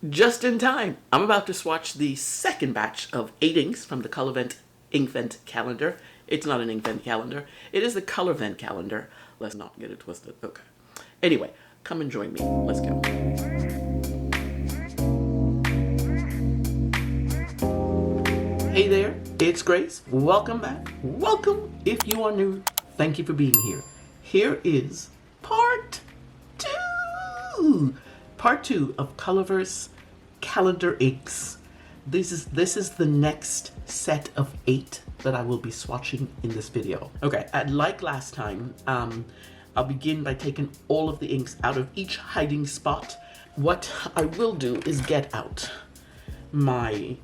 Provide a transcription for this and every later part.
Just in time. I'm about to swatch the second batch of 8 inks from the COLORVENT Inkvent calendar. It's not an Inkvent calendar. It is the COLORVENT calendar. Let's not get it twisted. Okay. Anyway, come and join me. Let's go. Hey there, it's Grace. Welcome back. Welcome if you are new. Thank you for being here. Here is part 2. Part 2 of Colorverse calendar inks. This is the next set of 8 that I will be swatching in this video. Okay, like last time, I'll begin by taking all of the inks out of each hiding spot. What I will do is get out my,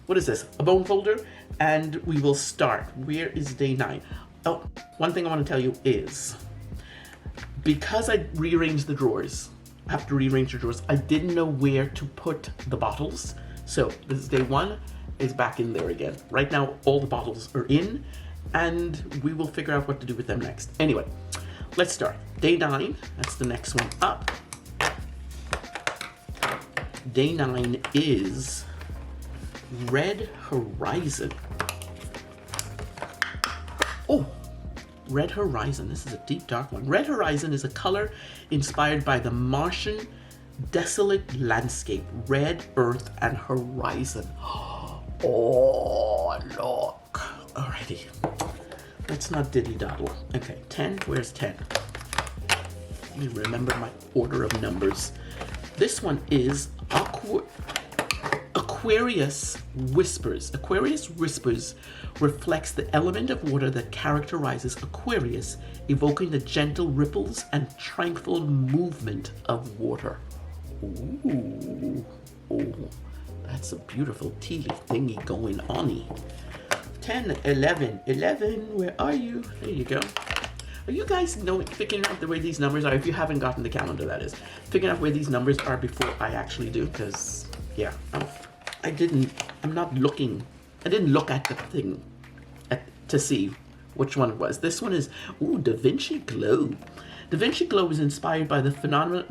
what is this? A bone folder, and we will start. Where is day 9? Oh, one thing I want to tell you is, because I rearranged the drawers, I didn't know where to put the bottles. So this is day 1, it's back in there again. Right now, all the bottles are in, and we will figure out what to do with them next. Anyway, let's start. Day 9, that's the next one up. Day 9 is Red Horizon. Oh, Red Horizon. This is a deep, dark one. Red Horizon is a color inspired by the Martian desolate landscape, red earth and horizon. Oh, look. Alrighty. Let's not diddy-daddle. Okay, 10. Where's 10? Let me remember my order of numbers. This one is Aquarius Whispers. Aquarius Whispers reflects the element of water that characterizes Aquarius, evoking the gentle ripples and tranquil movement of water. Ooh, oh, that's a beautiful tea leaf thingy going on. 10, 11, 11, where are you? There you go. Are you guys figuring out the way these numbers are? If you haven't gotten the calendar, that is. Figuring out where these numbers are before I actually do, because, yeah, I didn't look at the thing to see which one it was. This one is, ooh, Davinci Glow. Davinci Glow is inspired by the phenomenon.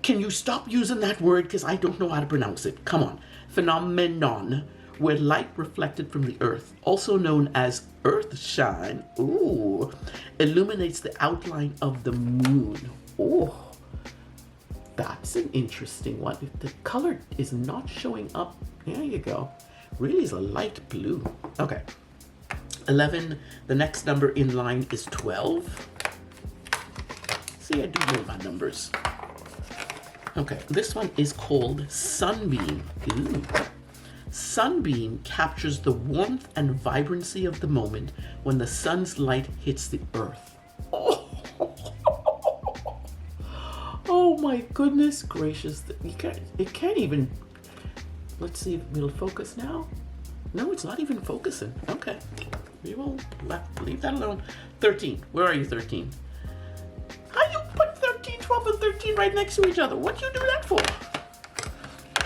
Can you stop using that word? Because I don't know how to pronounce it. Come on. Phenomenon, where light reflected from the earth, also known as earth shine, ooh, illuminates the outline of the moon. Oh, that's an interesting one. If the color is not showing up, there you go. Really is a light blue. Okay. 11, the next number in line is 12. See, I do know my numbers. Okay, this one is called Sunbeam. Ooh. Sunbeam captures the warmth and vibrancy of the moment when the sun's light hits the earth. Oh, oh my goodness gracious. It can't even, let's see if it'll focus now. No, it's not even focusing. Okay, we will leave that alone. 13, where are you, 13? How you put 13, 12, and 13 right next to each other? What'd you do that for?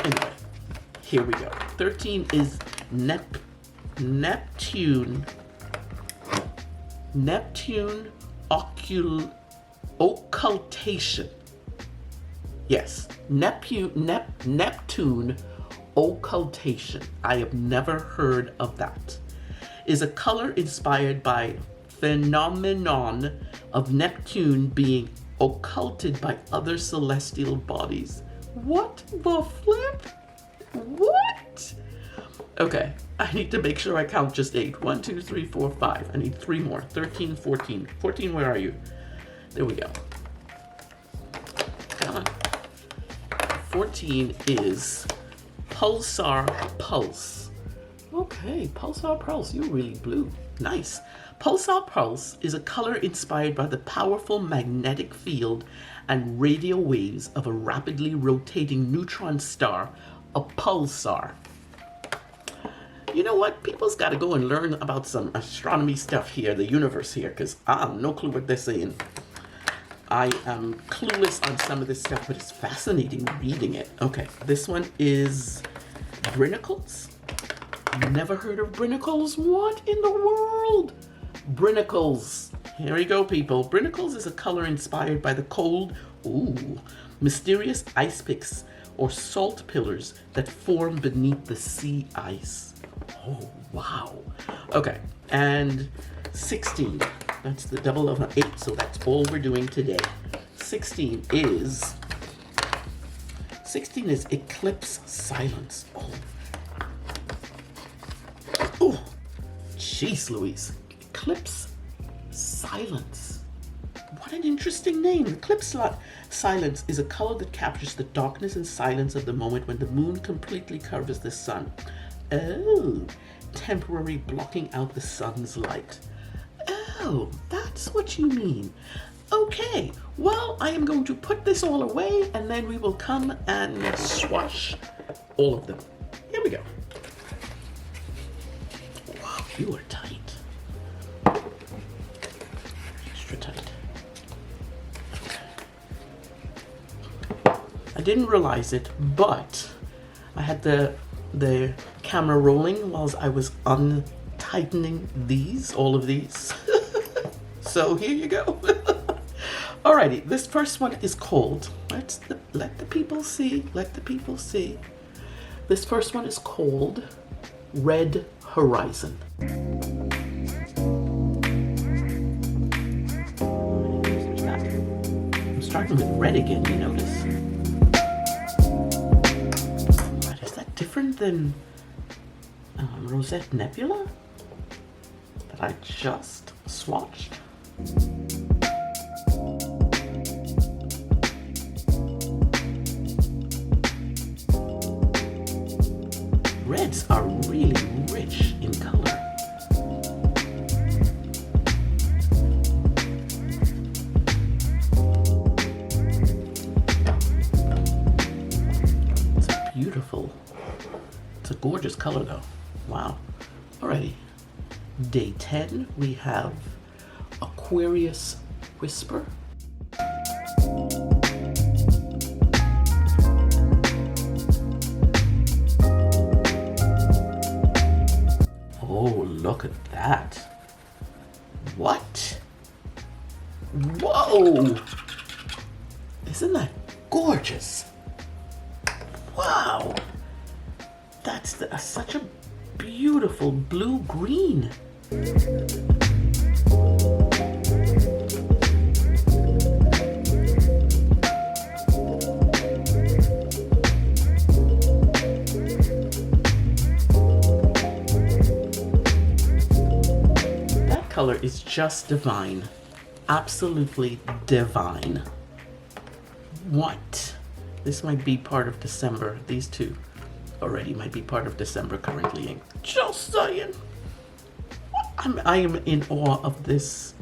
Anyway, here we go. 13 is Neptune. Neptune Occultation. Yes, Neptune Occultation. I have never heard of that. Is a color inspired by phenomenon of Neptune being occulted by other celestial bodies. What the flip? What? Okay, I need to make sure I count just 8. 1, 2, 3, 4, 5. I need 3 more. 13, 14. 14, where are you? There we go. Come on. 14 is Pulsar Pulse. Okay, Pulsar Pulse, you're really blue. Nice. Pulsar Pulse is a color inspired by the powerful magnetic field and radio waves of a rapidly rotating neutron star, a pulsar. You know what? People's got to go and learn about some astronomy stuff here, the universe here, because I have no clue what they're saying. I am clueless on some of this stuff, but it's fascinating reading it. Okay, this one is Brinicles. Never heard of Brinicles? What in the world? Brinicles. Here we go, people. Brinicles is a color inspired by the cold, ooh, Mysterious ice picks or salt pillars that form beneath the sea ice. Oh, wow. Okay, and 16. That's the double of an 8, so that's all we're doing today. 16 is Eclipse Silence. Oh. Oh, jeez Louise. Eclipse Silence. What an interesting name. Eclipse Silence is a color that captures the darkness and silence of the moment when the moon completely covers the sun. Oh, temporary blocking out the sun's light. Oh, that's what you mean. Okay, well, I am going to put this all away and then we will come and swatch all of them. Here we go. Wow, you are tight. Extra tight. I didn't realize it, but I had the camera rolling whilst I was untightening all of these. So here you go. Alrighty, this first one is called, let the people see, This first one is called Red Horizon. I'm starting with red again, you notice. Right, is that different than Rosette Nebula that I just swatched? Reds are really rich in color. It's beautiful. It's a gorgeous color though. Wow. Alrighty. Day 10, we have Aquarius Whisper. Oh, look at that. What? Whoa! Isn't that gorgeous? Wow! That's such a beautiful blue-green. Color is just divine. Absolutely divine. What? This might be part of December. These two already might be part of December currently. Just saying. I am in awe of this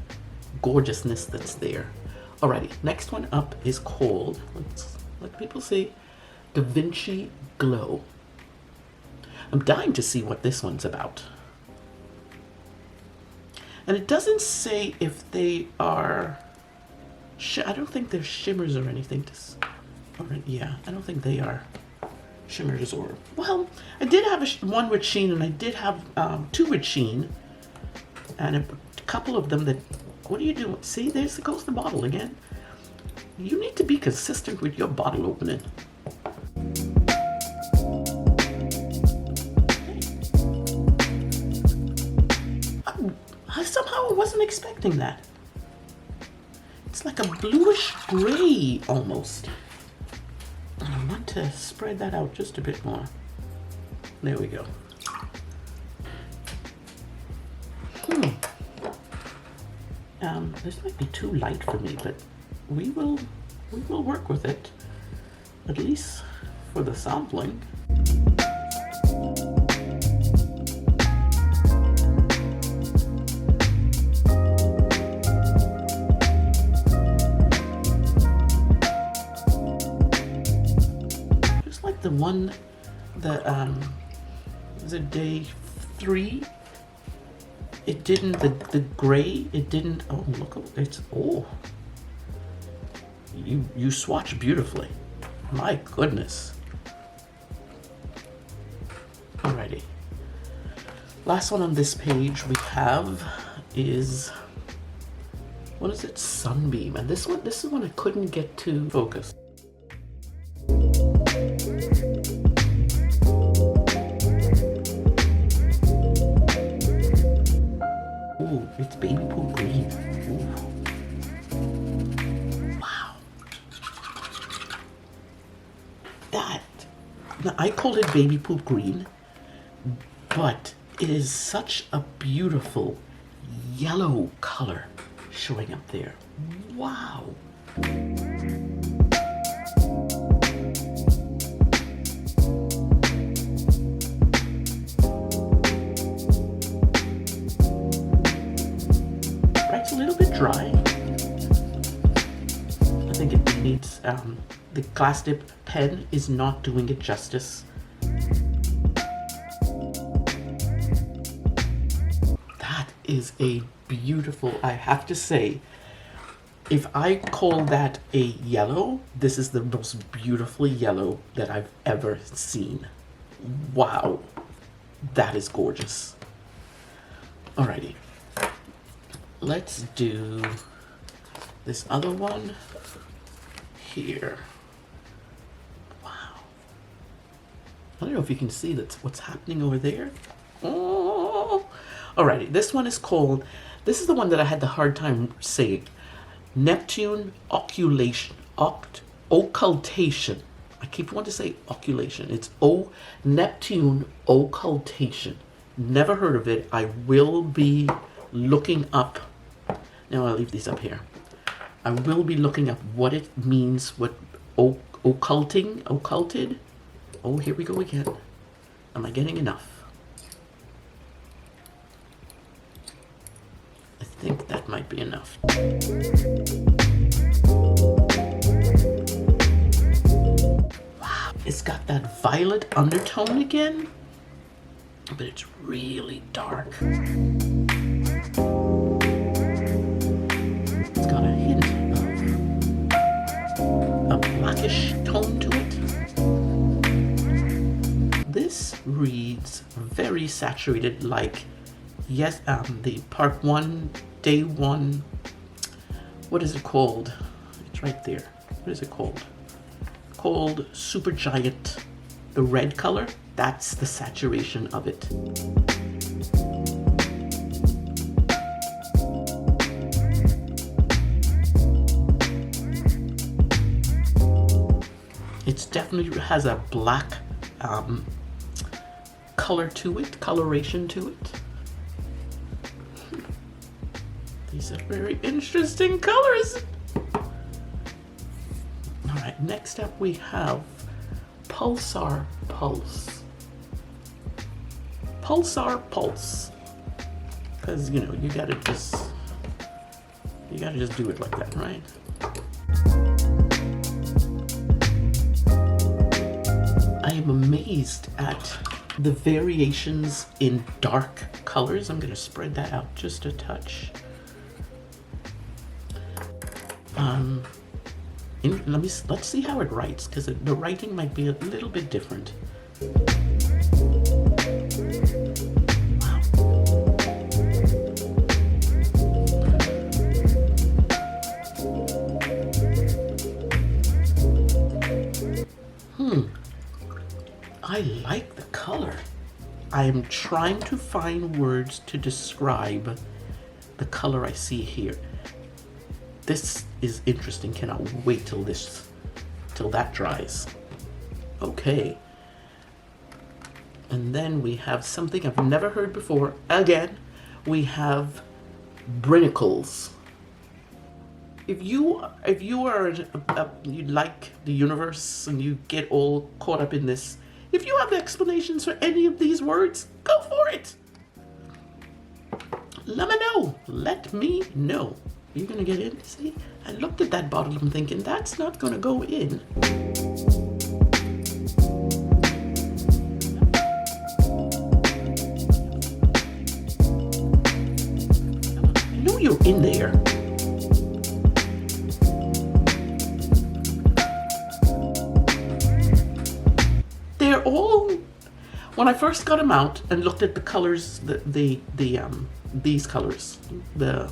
gorgeousness that's there. Alrighty, next one up is called, let's let people see, Davinci Glow. I'm dying to see what this one's about. And it doesn't say if they are, I don't think they're shimmers or anything. Yeah, I don't think they are shimmers or, well, I did have one with sheen and I did have two with sheen. And a couple of them that, what are you doing? See, there goes the bottle again. You need to be consistent with your bottle opening. Somehow I wasn't expecting that. It's like a bluish gray almost. And I want to spread that out just a bit more. There we go. This might be too light for me, but we will work with it, at least for the sampling. The one that was it day 3? It didn't, the gray, it didn't, oh look, it's, oh, you swatch beautifully, my goodness. Alrighty, last one on this page we have is, what is it, Sunbeam, and this is one I couldn't get to focus. That, now I called it baby poop green, but it is such a beautiful yellow color showing up there. Wow. It's a little bit dry. I think it needs, the glass dip pen is not doing it justice. That is a beautiful, I have to say, if I call that a yellow, this is the most beautiful yellow that I've ever seen. Wow, that is gorgeous. Alrighty. Let's do this other one here. Wow. I don't know if you can see that's what's happening over there. Oh. Alrighty, this one is called, this is the one that I had the hard time saying. Neptune Occultation. Occultation. I keep wanting to say Occultation. It's Neptune Occultation. Never heard of it. I will be looking up. Now I'll leave these up here. I will be looking up what it means, what occulted. Oh, here we go again. Am I getting enough? I think that might be enough. Wow, it's got that violet undertone again, but it's really dark. It's got a hint of a blackish tone to it. This reads very saturated, like, yes, the part 1, day 1, what is it called? It's right there. What is it called? Called Supergiant. The red color, that's the saturation of it. It definitely has a black color to it, coloration to it. These are very interesting colors. All right, next up we have Pulsar Pulse. Pulsar Pulse. Because, you know, you gotta just do it like that, right? I am amazed at the variations in dark colors. I'm gonna spread that out just a touch. Let's see how it writes, because the writing might be a little bit different. Wow. I like the color. I am trying to find words to describe the color I see here. This is interesting. Cannot wait till that dries. Okay. And then we have something I've never heard before. Again, we have Brinicles. If you are you like the universe and you get all caught up in this, if you have explanations for any of these words, go for it. Let me know. Let me know. You're gonna get in? See, I looked at that bottle. I'm thinking that's not gonna go in. I know you're in there. They're all. When I first got them out and looked at the colors, these colors, the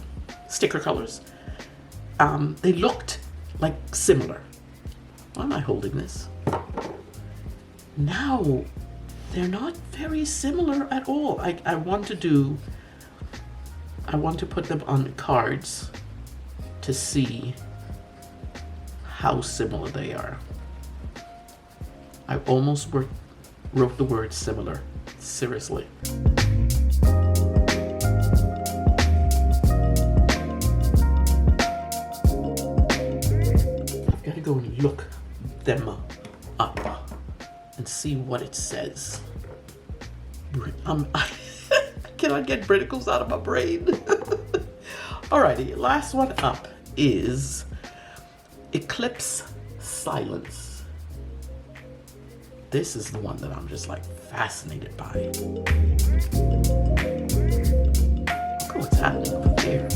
sticker colors, they looked like similar. Why am I holding this? Now they're not very similar at all. I want to put them on cards to see how similar they are. I almost wrote the word similar. Seriously. I've got to go and look them up and see what it says. I cannot get Brinicles out of my brain. Alrighty, last one up is Eclipse Silence. This is the one that I'm just like fascinated by. Look at what's happening over there.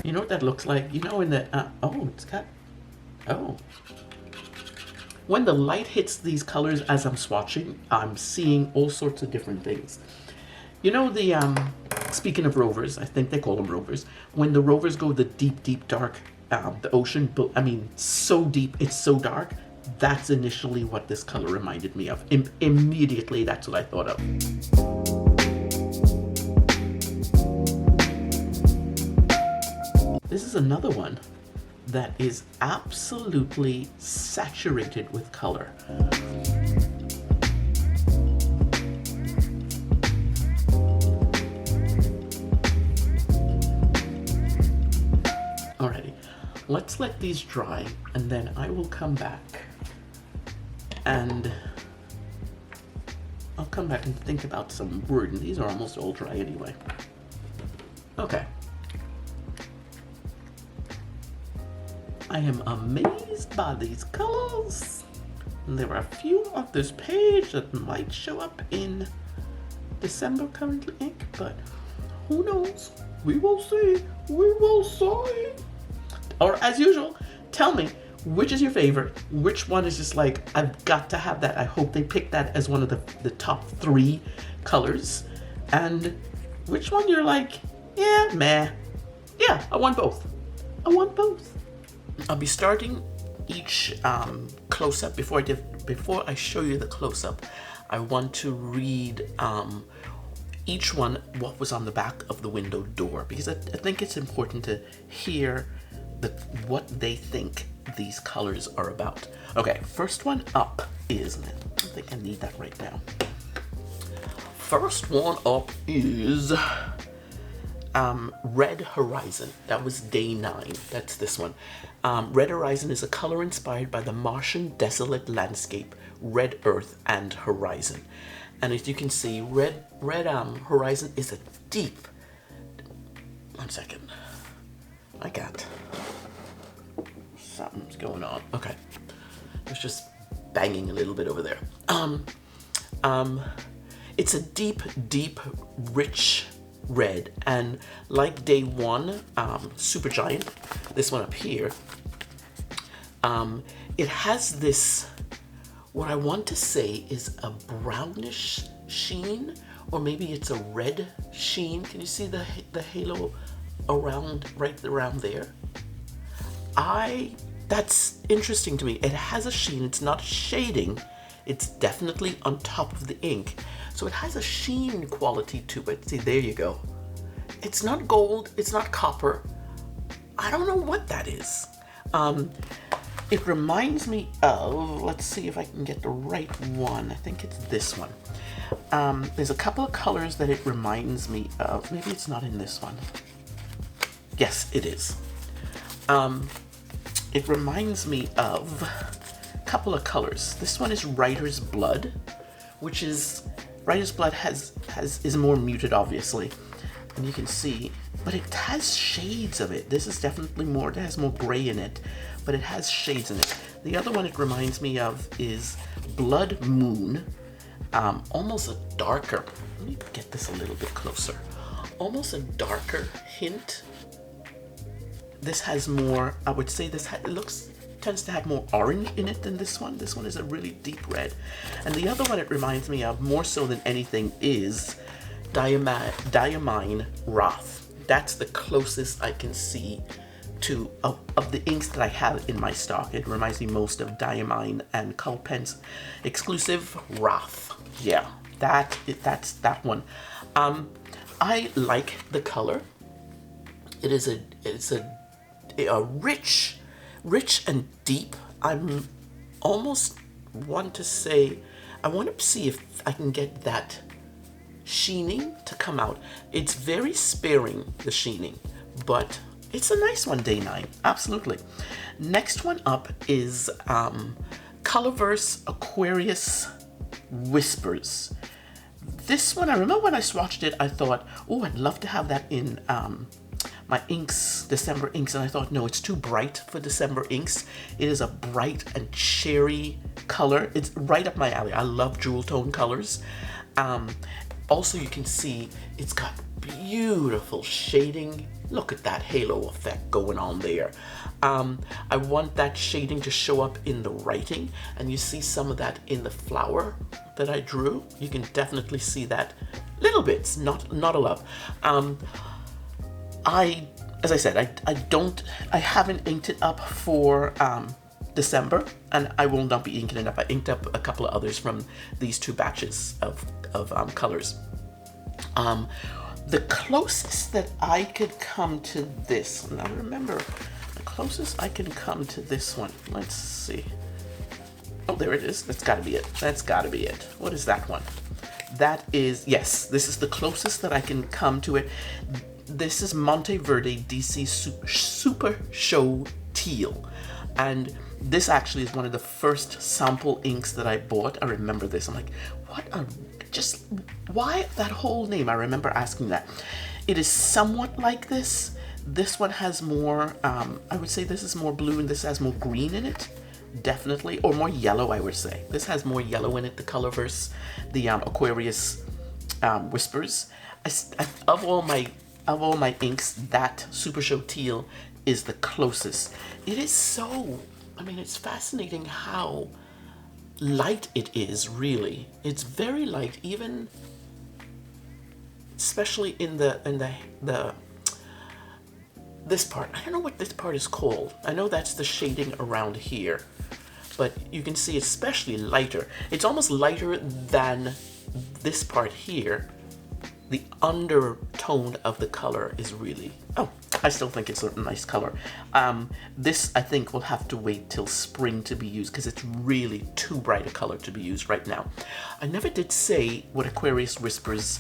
You know what that looks like? You know in the, oh, it's got, oh. When the light hits these colors as I'm swatching, I'm seeing all sorts of different things. You know the, speaking of rovers, I think they call them rovers, when the rovers go the deep, deep dark, the ocean, but I mean, so deep, it's so dark, that's initially what this color reminded me of. Immediately, that's what I thought of. This is another one that is absolutely saturated with color. Alrighty, let's let these dry and then I will come back and I'll come back and think about some wording. These are almost all dry anyway. Okay. I am amazed by these colors. And there are a few on this page that might show up in December currently ink, but who knows? We will see. We will see. Or as usual, tell me which is your favorite. Which one is just like, I've got to have that. I hope they pick that as one of the top 3 colors. And which one you're like, yeah, meh. Yeah, I want both. I want both. I'll be starting each close-up. Before I show you the close-up, I want to read each one what was on the back of the window door, because I think it's important to hear what they think these colors are about. Okay, first one up is, I don't think I need that right now. First one up is Red Horizon. That was day 9. That's this one. Red Horizon is a color inspired by the Martian desolate landscape, red earth and horizon. And as you can see, red Horizon is a deep, one second, I got something's going on. Okay, it's just banging a little bit over there. It's a deep, deep, rich red, and like day 1, Supergiant, this one up here, it has this, what I want to say is a brownish sheen, or maybe it's a red sheen. Can you see the halo around, right around there? That's interesting to me. It has a sheen, it's not shading, it's definitely on top of the ink. So it has a sheen quality to it. See, there you go. It's not gold, it's not copper. I don't know what that is. It reminds me of, let's see if I can get the right one. I think it's this one. There's a couple of colors that it reminds me of. Maybe it's not in this one. Yes, it is. It reminds me of a couple of colors. This one is Writer's Blood, which is, Writer's Blood is more muted, obviously, and you can see, but it has shades of it. This is definitely more, it has more gray in it, but it has shades in it. The other one it reminds me of is Blood Moon, almost a darker, let me get this a little bit closer, almost a darker hint. This has more, I would say this tends to have more orange in it than this one. This one is a really deep red. And the other one it reminds me of, more so than anything, is Diamine Wrath. That's the closest I can see to, of the inks that I have in my stock. It reminds me most of Diamine and ColourPen's exclusive Wrath. Yeah, that's that one. I like the color. it's a rich and deep. I'm almost want to say, I want to see if I can get that sheening to come out. It's very sparing, the sheening, but it's a nice one, day 9, absolutely. Next one up is Colorverse Aquarius Whispers. This one, I remember when I swatched it, I thought, oh, I'd love to have that in my inks, December inks, and I thought, no, it's too bright for December inks. It is a bright and cherry color. It's right up my alley. I love jewel tone colors. Also, you can see it's got beautiful shading. Look at that halo effect going on there. I want that shading to show up in the writing, and you see some of that in the flower that I drew. You can definitely see that little bits, not a lot. As I said, I haven't inked it up for December, and I will not be inking it up. I inked up a couple of others from these 2 batches of colors. The closest that I could come to this, now remember, the closest I can come to this one, let's see. Oh, there it is. That's gotta be it. That's gotta be it. What is that one? That is, yes, this is the closest that I can come to it. This is Monteverde DC Super Show Teal. And this actually is one of the first sample inks that I bought. I remember this. I'm like, why that whole name? I remember asking that. It is somewhat like this. This one has more, I would say this is more blue and this has more green in it. Definitely, or more yellow, I would say. This has more yellow in it, the Colorverse, the Aquarius Whispers. Of all my inks, that Super Show Teal is the closest. It is so, I mean, it's fascinating how light it is, really. It's very light, even especially in this part. I don't know what this part is called. I know that's the shading around here, but you can see it's especially lighter. It's almost lighter than this part here. The undertone of the color is really, oh, I still think it's a nice color. This, I think, will have to wait till spring to be used because it's really too bright a color to be used right now. I never did say what Aquarius Whispers,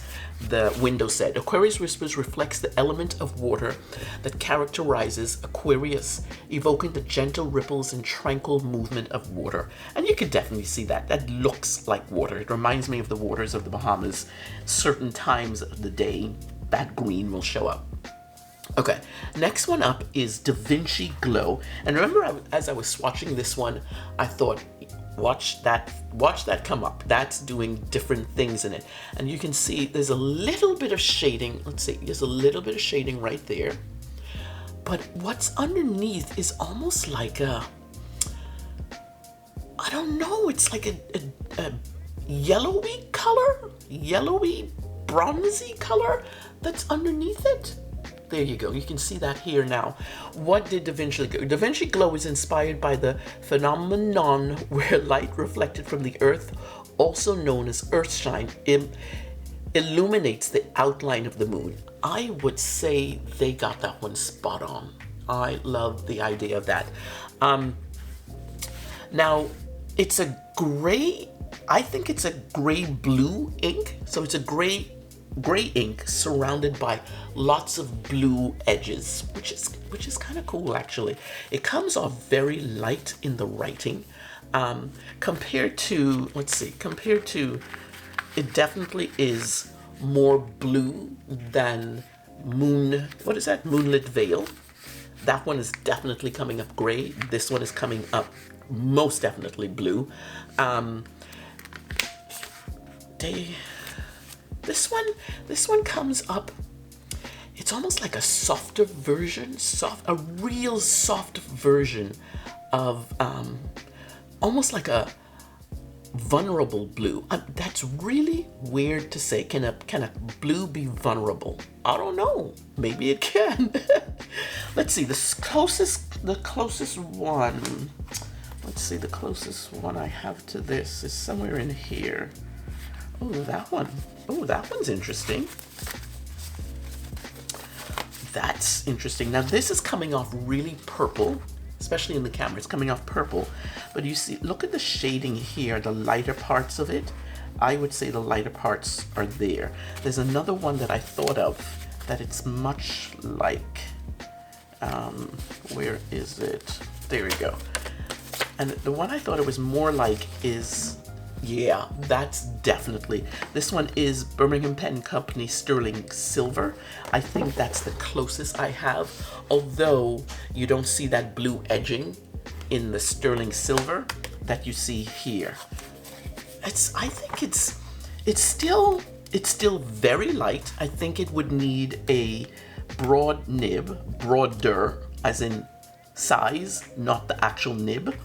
the window said. Aquarius Whispers reflects the element of water that characterizes Aquarius, evoking the gentle ripples and tranquil movement of water. And you can definitely see that. That looks like water. It reminds me of the waters of the Bahamas. Certain times of the day, that green will show up. Okay, next one up is Davinci Glow. And remember, as I was swatching this one, I thought, watch that come up. That's doing different things in it. And you can see there's a little bit of shading. Let's see, there's a little bit of shading right there. But what's underneath is almost like a, I don't know, it's like a yellowy color, yellowy, bronzy color that's underneath it. There you go. You can see that here now. What did Davinci Glow? Davinci Glow is inspired by the phenomenon where light reflected from the Earth, also known as Earthshine, illuminates the outline of the moon. I would say they got that one spot on. I love the idea of that. Now, it's a gray, I think it's a gray-blue ink. So it's a gray ink surrounded by lots of blue edges, which is kind of cool, actually. It comes off very light in the writing, compared to, let's see, it definitely is more blue than Moonlit Veil. That one is definitely coming up gray. This one is coming up most definitely blue. This one comes up, it's almost like a softer version, a real soft version of almost like a vulnerable blue. That's really weird to say. Can a blue be vulnerable? I don't know. Maybe it can. Let's see, the closest one. Let's see, the closest one I have to this is somewhere in here. Oh, that one. Oh, that one's interesting. That's interesting. Now this is coming off really purple, especially in the camera. It's coming off purple, but you see, look at the shading here, the lighter parts of it. I would say the lighter parts are there. There's another one that I thought of that it's much like, where is it? There we go. And the one I thought it was more like is, yeah, that's definitely, this one is Birmingham Pen Company Sterling Silver. I think that's the closest I have, although you don't see that blue edging in the Sterling Silver that you see here. I think it's still very light. I think it would need a broad nib, broader as in size, not the actual nib.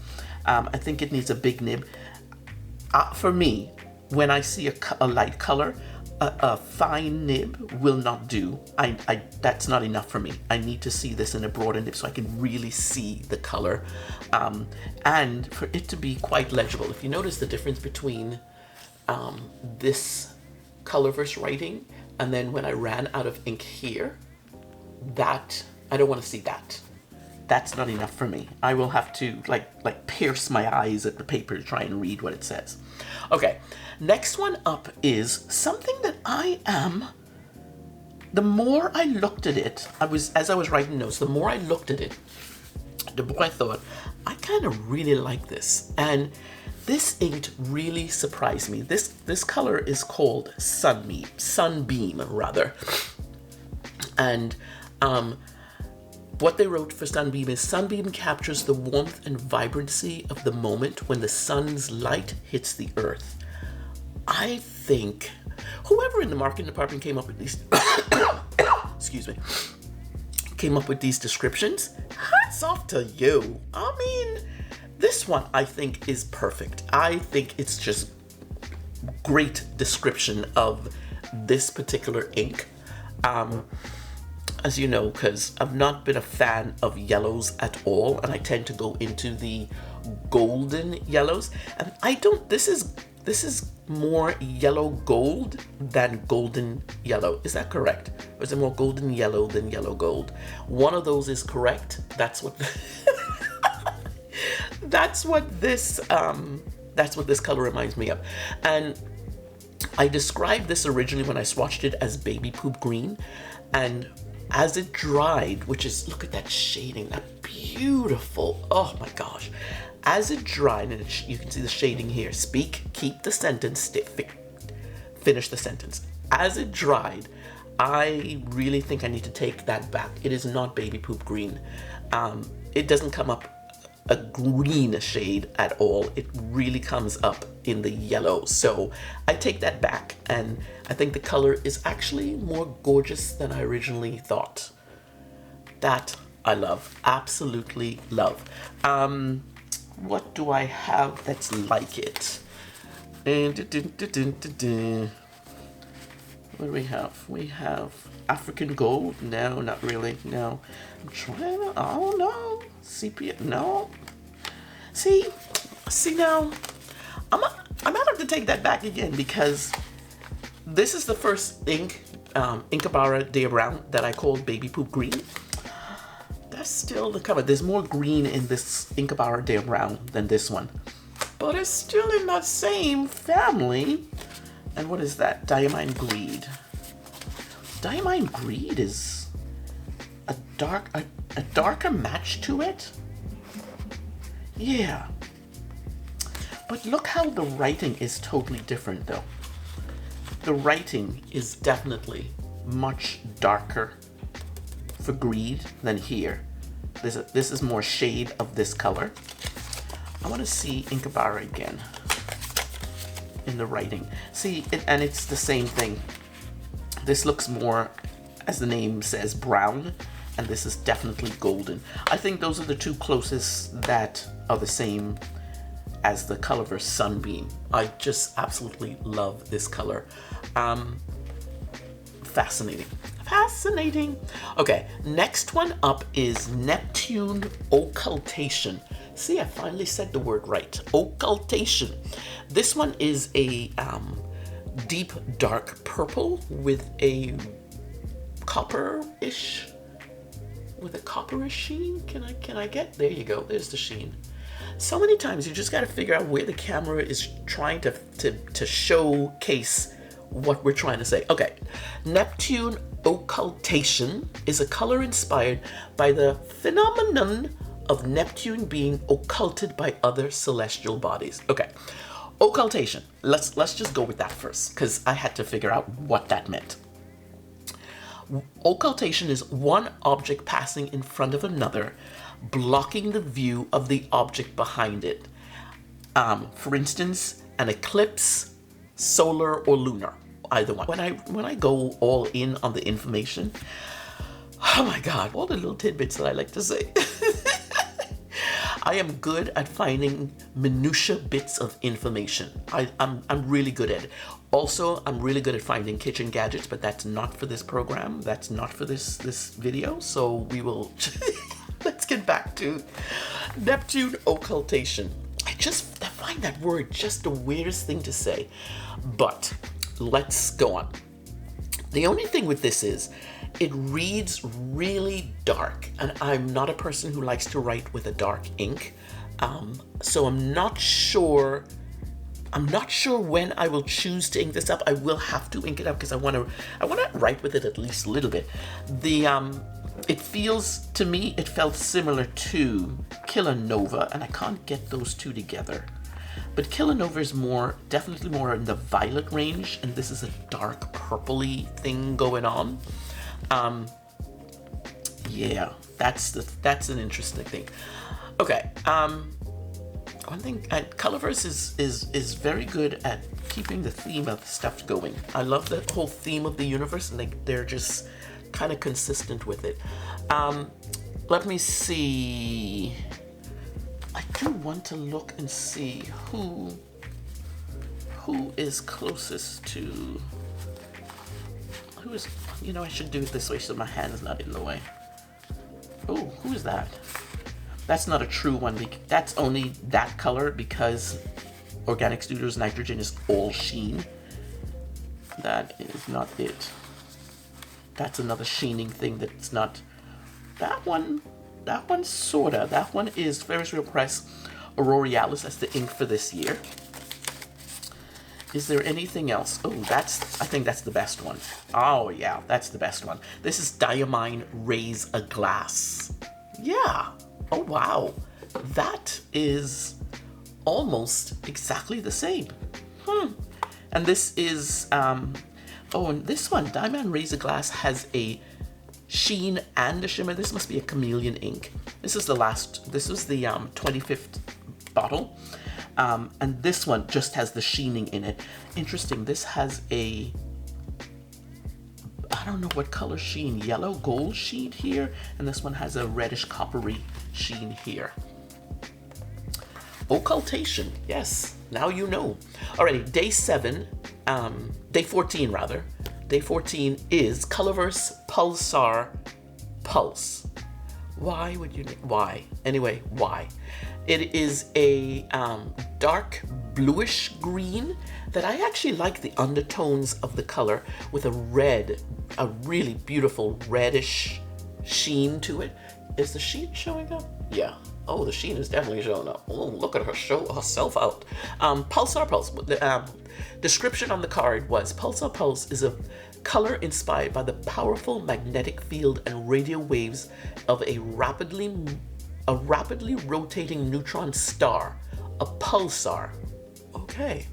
I think it needs a big nib. For me, when I see a light color, a fine nib will not do. That's not enough for me. I need to see this in a broader nib so I can really see the color, and for it to be quite legible. If you notice the difference between this Colorverse writing and then when I ran out of ink here, that I don't want to see that. That's not enough for me. I will have to like pierce my eyes at the paper to try and read what it says. Okay, next one up is something that the more I looked at it, as I was writing notes, the more I looked at it, the more I thought, I kind of really like this. And this ink really surprised me. This color is called Sunbeam rather. And what they wrote for Sunbeam is, Sunbeam captures the warmth and vibrancy of the moment when the sun's light hits the earth. I think whoever in the marketing department came up with these, excuse me, came up with these descriptions, hats off to you. I mean, this one I think is perfect. I think it's just great description of this particular ink. As you know, because I've not been a fan of yellows at all, and I tend to go into the golden yellows. And this is more yellow gold than golden yellow. Is that correct? Or is it more golden yellow than yellow gold? One of those is correct. That's what that's what this color reminds me of. And I described this originally when I swatched it as baby poop green, and as it dried, which is, look at that shading, that beautiful, oh my gosh. As it dried, and you can see the shading here, speak, keep the sentence, finish the sentence. As it dried, I really think I need to take that back. It is not baby poop green. It doesn't come up a green shade at all. It really comes up in the yellow. So I take that back, and I think the color is actually more gorgeous than I originally thought. That I love, absolutely love. What do I have that's like it? What do we have? We have African gold. No, not really. No. I'm trying to, oh no. Sepia, no. See now, I'm gonna have to take that back again, because this is the first ink, Inkabara Day Brown, that I called baby poop green. That's still the cover. There's more green in this Inkabara Day Brown than this one, but it's still in that same family. And what is that? Diamine Greed. Diamine Greed is a darker match to it. Yeah. But look how the writing is totally different though. The writing is definitely much darker for Greed than here. This is more shade of this color. I want to see Inkabara again in the writing. See, and it's the same thing. This looks more, as the name says, brown, and this is definitely golden. I think those are the two closest that are the same as the Colorverse Sunbeam. I just absolutely love this color. Fascinating. Fascinating. Okay, next one up is Neptune Occultation. See, I finally said the word right. Occultation. This one is a deep dark purple with a copper-ish with a copperish sheen. Can I get, there you go, there's the sheen. So many times you just got to figure out where the camera is trying to showcase what we're trying to say. Okay, Neptune Occultation is a color inspired by the phenomenon of Neptune being occulted by other celestial bodies. Okay, occultation. Let's just go with that first, because I had to figure out what that meant. Occultation is one object passing in front of another, blocking the view of the object behind it. For instance, an eclipse, solar or lunar, either one. When I go all in on the information, oh my God, all the little tidbits that I like to say. I am good at finding minutia bits of information. I'm really good at it. Also, I'm really good at finding kitchen gadgets, but that's not for this program. That's not for this video. So we will, let's get back to Neptune Occultation. I find that word just the weirdest thing to say, but let's go on. The only thing with this is, it reads really dark, and I'm not a person who likes to write with a dark ink, so I'm not sure when I will choose to ink this up. I will have to ink it up because I want to write with it at least a little bit. It feels to me, it felt similar to Kilonova, and I can't get those two together. But Kilonova is definitely more in the violet range, and this is a dark purpley thing going on. Yeah, that's an interesting thing. Okay, one thing, Colorverse is very good at keeping the theme of stuff going. I love the whole theme of the universe, and they're just kind of consistent with it. Let me see. I do want to look and see who is closest to, who is, you know, I should do it this way so my hand is not in the way. Oh, who is that? That's not a true one. That's only that color because Organic Studios Nitrogen is all sheen. That is not it. That's another sheening thing that's not, that one sorta. That one is Ferris Wheel Press Auroralis. That's the ink for this year. Is there anything else? Oh, I think that's the best one. Oh yeah, that's the best one. This is Diamine Raise a Glass. Yeah. Oh wow. That is almost exactly the same. And this is, oh, and this one, Diamine Raise a Glass, has a sheen and a shimmer. This must be a chameleon ink. This was the 25th bottle. And this one just has the sheening in it. Interesting, this has a, I don't know what color sheen, yellow gold sheen here, and this one has a reddish coppery sheen here. Occultation, yes, now you know. Alrighty, day 14 rather. Day 14 is Colorverse Pulsar Pulse. Why would you, why? Anyway, why? It is a dark bluish green that I actually like the undertones of the color with a red, a really beautiful reddish sheen to it. Is the sheen showing up? Yeah. Oh, the sheen is definitely showing up. Oh, look at her show herself out. Pulsar Pulse. The description on the card was, Pulsar Pulse is a color inspired by the powerful magnetic field and radio waves of a rapidly rotating neutron star, a pulsar. Okay,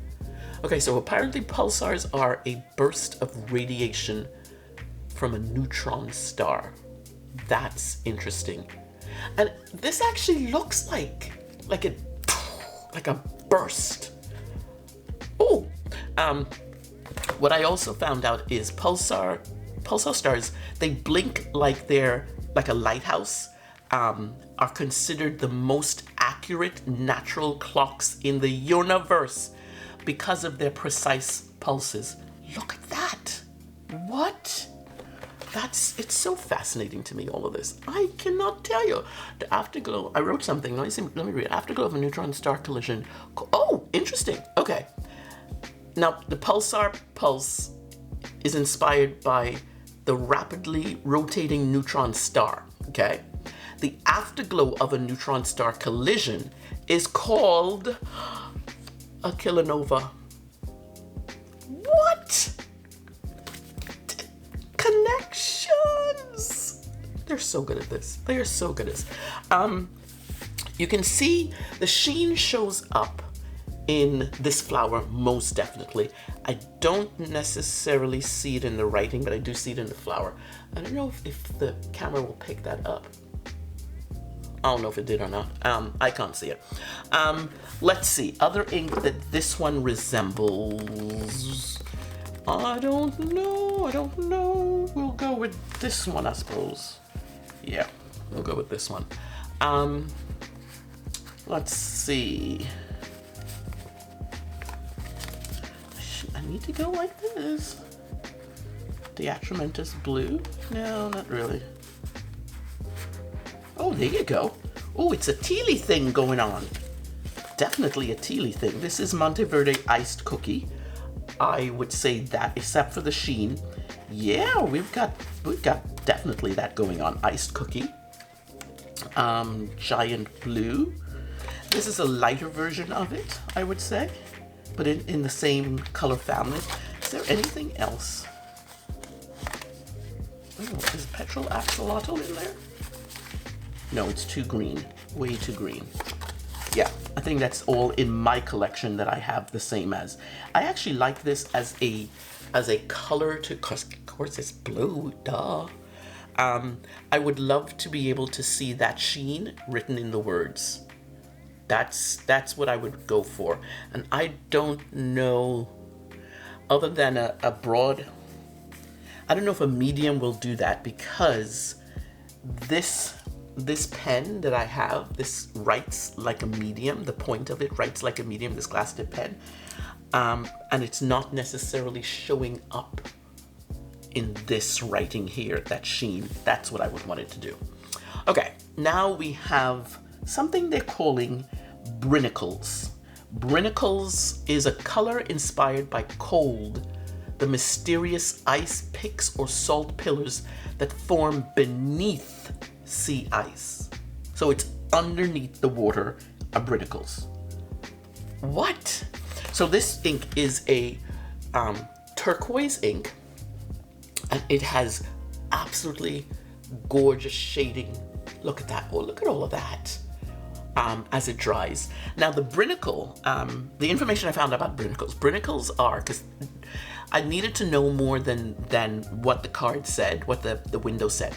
so apparently pulsars are a burst of radiation from a neutron star. That's interesting. And this actually looks like a burst. Oh, what I also found out is pulsar stars, they blink like they're like a lighthouse, are considered the most accurate natural clocks in the universe because of their precise pulses. Look at that. What? It's so fascinating to me, all of this. I cannot tell you. The afterglow, I wrote something, let me read it. Afterglow of a neutron star collision. Oh, interesting. Okay. Now, the Pulsar Pulse is inspired by the rapidly rotating neutron star. okay? The afterglow of a neutron star collision is called a kilonova. What? Connections! They're so good at this. They are so good at this. You can see the sheen shows up in this flower most definitely. I don't necessarily see it in the writing, but I do see it in the flower. I don't know if the camera will pick that up. I don't know if it did or not. I can't see it. Let's see. Other ink that this one resembles. I don't know. We'll go with this one, I suppose. Yeah, we'll go with this one. Let's see. I need to go like this. Diatramentus blue? No, not really. Oh, there you go. Oh, it's a tealy thing going on. Definitely a tealy thing. This is Monteverde iced cookie. I would say that, except for the sheen. Yeah, we've got definitely that going on. Iced cookie. Giant blue. This is a lighter version of it, I would say, but in the same color family. Is there anything else? Oh, is petrol axolotl in there? No, it's too green. Way too green. Yeah, I think that's all in my collection that I have the same as. I actually like this as a color to, cause of course it's blue, duh. I would love to be able to see that sheen written in the words. That's what I would go for. And I don't know, other than a broad, I don't know if a medium will do that, because this pen that I have, this writes like a medium, the point of it writes like a medium, this glass tip pen, and it's not necessarily showing up in this writing here, that sheen. That's what I would want it to do. Okay, now we have something they're calling Brinicles. Brinicles is a color inspired by cold, the mysterious ice picks or salt pillars that form beneath sea ice. So it's underneath the water, a Brinicles. What? So this ink is a turquoise ink, and it has absolutely gorgeous shading. Look at that. Oh, look at all of that. As it dries. Now the Brinicle, the information I found about Brinicles are, because I needed to know more than what the card said, what the window said.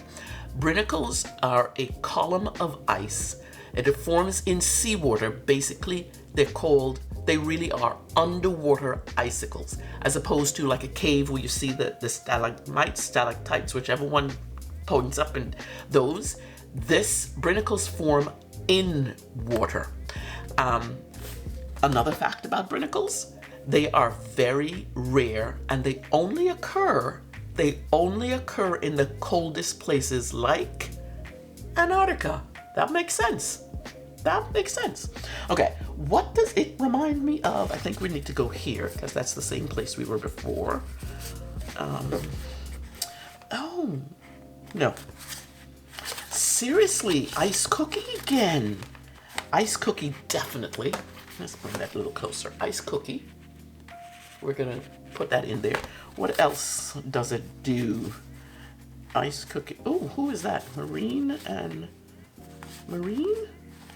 Brinicles are a column of ice. It forms in seawater. Basically, they really are underwater icicles, as opposed to like a cave where you see the stalagmites, stalactites, whichever one points up, and those. This Brinicles form in water. Another fact about Brinicles, they are very rare, and they only occur in the coldest places like Antarctica. That makes sense. Okay, what does it remind me of? I think we need to go here, because that's the same place we were before. Oh, no. Seriously, ice cookie again. Ice cookie, definitely. Let's bring that a little closer. Ice cookie. We're gonna put that in there. What else does it do? Ice cookie. Oh, who is that? Marine?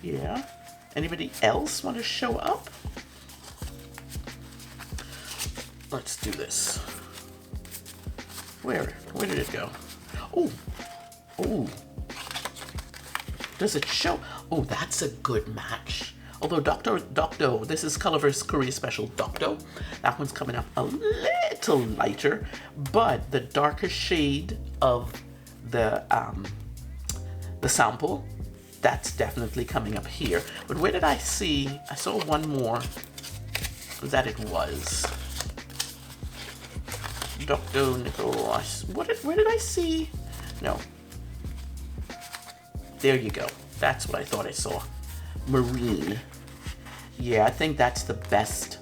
Yeah. Anybody else want to show up? Let's do this. Where did it go? Oh. Does it show? Oh, that's a good match. Although Docto, this is Colorverse Korea Special Docto. That one's coming up a little lighter, but the darker shade of the sample, that's definitely coming up here. But where did I see? I saw one more that it was Docto Nicholas. Where did I see? No. There you go. That's what I thought I saw. Marine. Yeah, I think that's the best.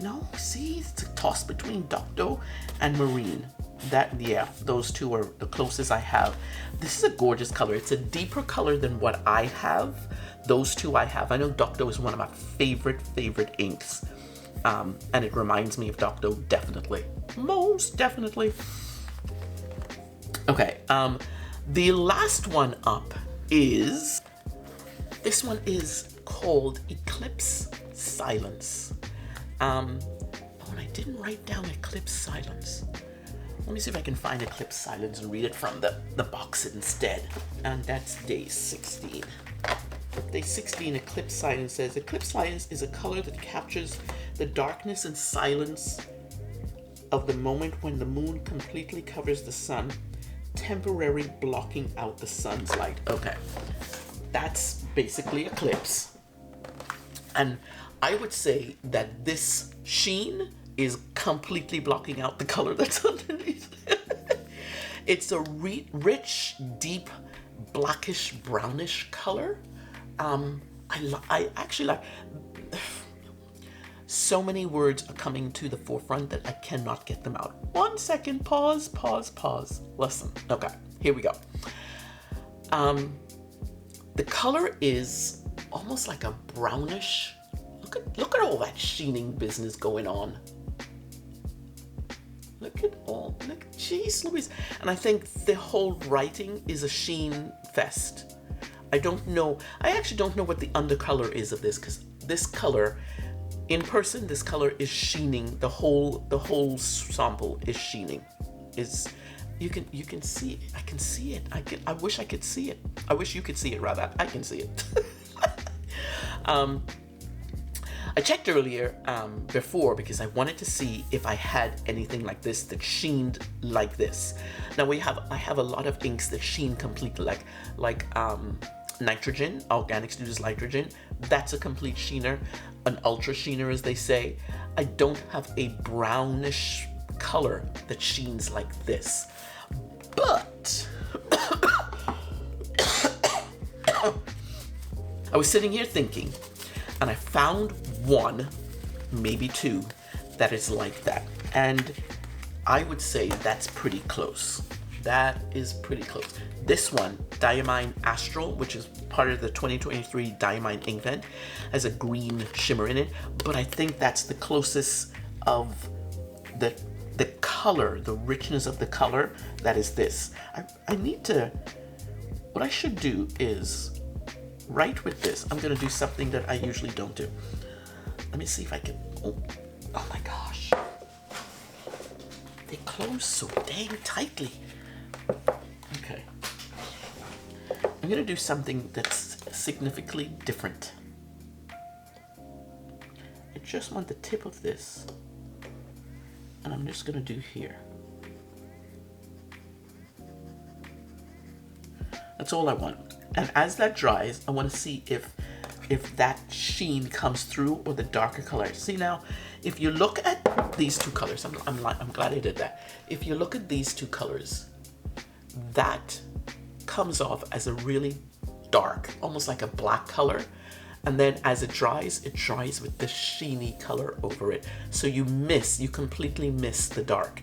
No, see, it's a toss between Docto and Marine. yeah, those two are the closest I have. This is a gorgeous color. It's a deeper color than what I have. Those two I have. I know Docto is one of my favorite inks. And it reminds me of Docto, definitely. Most definitely. Okay, the last one up is, this one is called Eclipse Silence. And I didn't write down Eclipse Silence. Let me see if I can find Eclipse Silence and read it from the box instead. And that's day 16. Day 16, Eclipse Silence says, Eclipse Silence is a color that captures the darkness and silence of the moment when the moon completely covers the sun, temporarily blocking out the sun's light. Okay, that's basically Eclipse. And I would say that this sheen is completely blocking out the color that's underneath. It's a rich, deep, blackish, brownish color. I actually like. So many words are coming to the forefront that I cannot get them out. 1 second, pause. Listen. Okay, here we go. The color is almost like a brownish. Look at all that sheening business going on. Jeez Louise. And I think the whole writing is a sheen fest. I actually don't know what the undercolor is of this, because this color, in person, this color is sheening. The whole sample is sheening. You can see it. I can see it. I wish I could see it. I wish you could see it, rather. I can see it. I checked earlier before because I wanted to see if I had anything like this that sheened like this. Now I have a lot of inks that sheen completely, like nitrogen, Organic Studios nitrogen. That's a complete sheener, an ultra sheener as they say. I don't have a brownish color that sheens like this. But I was sitting here thinking, and I found one, maybe two, that is like that. And I would say that's pretty close. That is pretty close. This one, Diamine Astral, which is part of the 2023 Diamine Inkvent, has a green shimmer in it, but I think that's the closest of the color, the richness of the color, that is this. I need to, what I should do is, right with this, I'm gonna do something that I usually don't do. Let me see if I can, oh my gosh. They close so dang tightly. Okay. I'm gonna do something that's significantly different. I just want the tip of this, and I'm just gonna do here. That's all I want. And as that dries, I want to see if that sheen comes through or the darker color. See now, if you look at these two colors, I'm glad I did that. If you look at these two colors, that comes off as a really dark, almost like a black color. And then as it dries with the sheeny color over it. So you completely miss the dark.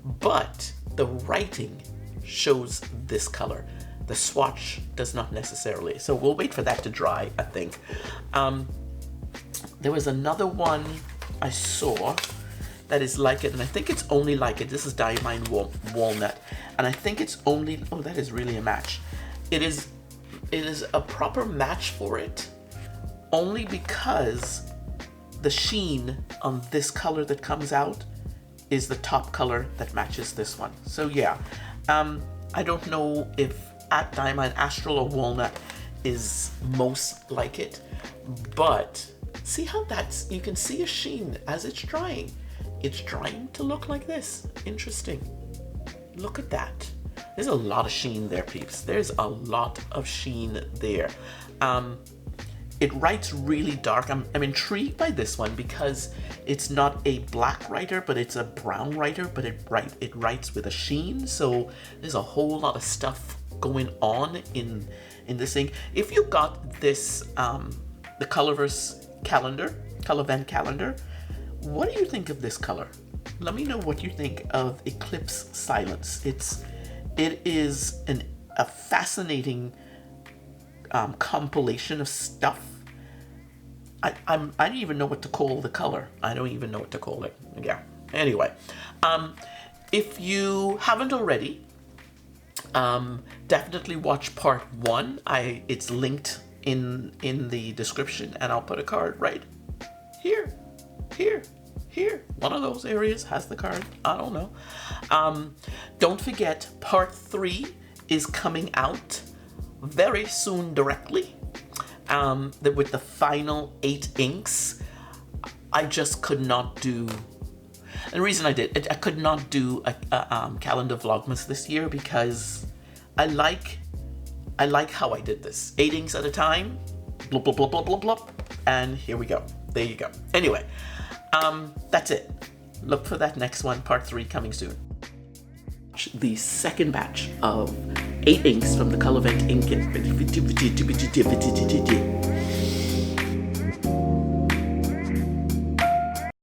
But the writing shows this color. The swatch does not necessarily. So we'll wait for that to dry, I think. There was another one I saw that is like it, and I think it's only like it. This is Diamine Walnut, and I think it's only, oh, that is really a match. It is a proper match for it, only because the sheen on this color that comes out is the top color that matches this one. So yeah, I don't know if at Diamine Astral or Walnut is most like it, but see how you can see a sheen as it's drying. It's drying to look like this. Interesting. Look at that. There's a lot of sheen there, peeps. There's a lot of sheen there. It writes really dark. I'm intrigued by this one because it's not a black writer, but it's a brown writer, but it writes with a sheen. So there's a whole lot of stuff going on in this ink. If you got this, the Colorverse calendar, COLORVENT calendar, what do you think of this color? let me know what you think of Eclipse Silence. It is a fascinating compilation of stuff. I don't even know what to call the color. I don't even know what to call it. Yeah. Anyway, if you haven't already, definitely watch part 1. It's linked in the description, and I'll put a card right here. One of those areas has the card. I don't know. Don't forget, part 3 is coming out very soon directly. With the final 8 inks. I just could not do, and the reason I could not do a calendar vlogmas this year because I like how I did this. 8 inks at a time, blop, blop, blop, blop, blop, blop, and here we go. There you go. Anyway, that's it. Look for that next one, part 3, coming soon. The second batch of 8 inks from the COLORVENT ink kit.